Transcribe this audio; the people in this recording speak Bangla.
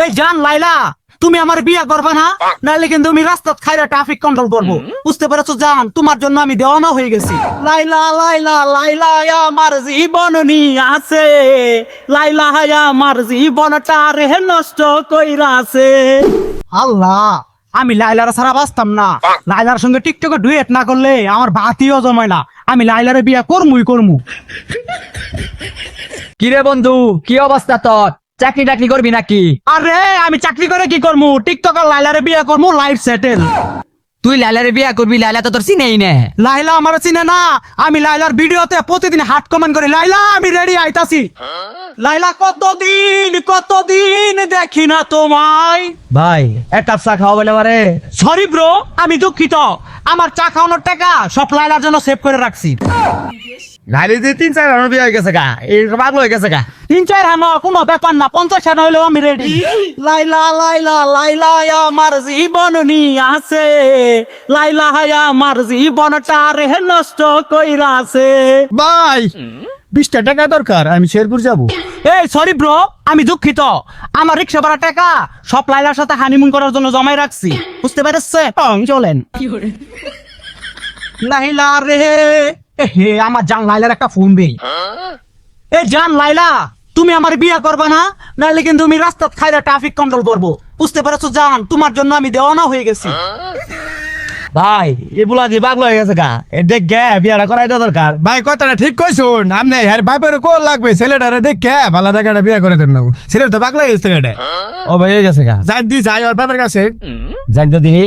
এই জান লাইলা, তুমি আমার বিয়া করবে না, নাহলে কিন্তু আমি রাস্তাত খাইরা ট্রাফিক কন্ট্রোল করবো। বুঝতে পেরেছো জান, তোমার জন্য আমি দেওয়ানা হয়ে গেছি। লাইলা লাইলা লাইলা আমার জীবন নিয়ে আছে, লাইলা আমার জীবনটা রে নষ্ট কইরা আছে। আল্লাহ, আমি লাইলার ছাড়া বাঁচতাম না। লাইলার সঙ্গে টিকটকে ডুয়েট না করলে আমার ভাতিও জমায় না। আমি লাইলারে বিয়া করমুই করমু। কিরে বন্ধু, কি অবস্থা তোর? চাকরি টাকরি করবি নাকি? আরে আমি চাকরি করে কি করমু, টিকটকার লাইলারে বিয়া করমু, লাইফ সেটেল। তুই লাইলারে বিয়া করবি? লাইলা তো তোর চিনেই না। লাইলা আমার চিনে না। আমি লাইলার ভিডিওতে প্রতিদিন হার্ট কমেন্ট করি, লাইলা আমি রেডি আইতাছি। লাইলা কতদিন দেখি না তোমায়। ভাই, একটা চা খাওয়া বলে পারে? সরি ব্রো, আমি দুঃখিত। আমার চা খাওয়ানোর টাকা সব লাইলার জন্য সেভ করে রাখছি। লাইলি যে 3-4 হাজার বিয়া হয়ে গেছে গা, এই পাগল হয়ে গেছে গা। 3-4 হানো কোনো ব্যাপার না, 50 হানো হইলেও আমি রেডি। লাইলা লাইলা লাইলা আমার জীবন নিয়ে আছে, লাইলা আমার জীবনটা রে নষ্ট কইরা আছে। ভাই 20 টাকা দরকার, আমি শেরপুর যাব। এই সরি ব্রো, আমি দুঃখিত। আমার রিক্সা ভাড়া টাকা সব লাইলার সাথে হানিমুন করার জন্য জমাই রাখছি। বুঝতে পেরেছেন? চলেন। লাইলা রে, হে আমার জান লাইলার একটা ফোন দেই। এ জান লাইলা, তুমি আমার বিয়া করবে না, নাহলে কিন্তু আমি রাস্তাত খাইরা ট্রাফিক কন্ট্রোল করবো। বুঝতে পেরেছো জান, তোমার জন্য আমি দেওয়ানা হয়ে গেছি। ভাই, এগুলা যে পাগল হয়ে গেছে গা, এ দেখ গে বিয়াটা করাই দেওয়া দরকার। ভাই কথাটা ঠিক কইছুন, আপনি হ্যাঁ ভাইপের কোল লাগবে, ছেলেটারে দেখে ভালো টাকাটা বিয়ে করে দেন না। ছেলেটা তো পাগলা গেছে ছেলেটা। ও ভাই হয়ে গেছে গা, যাই দি যাই ওর বাপের কাছে। জানি তো দিই।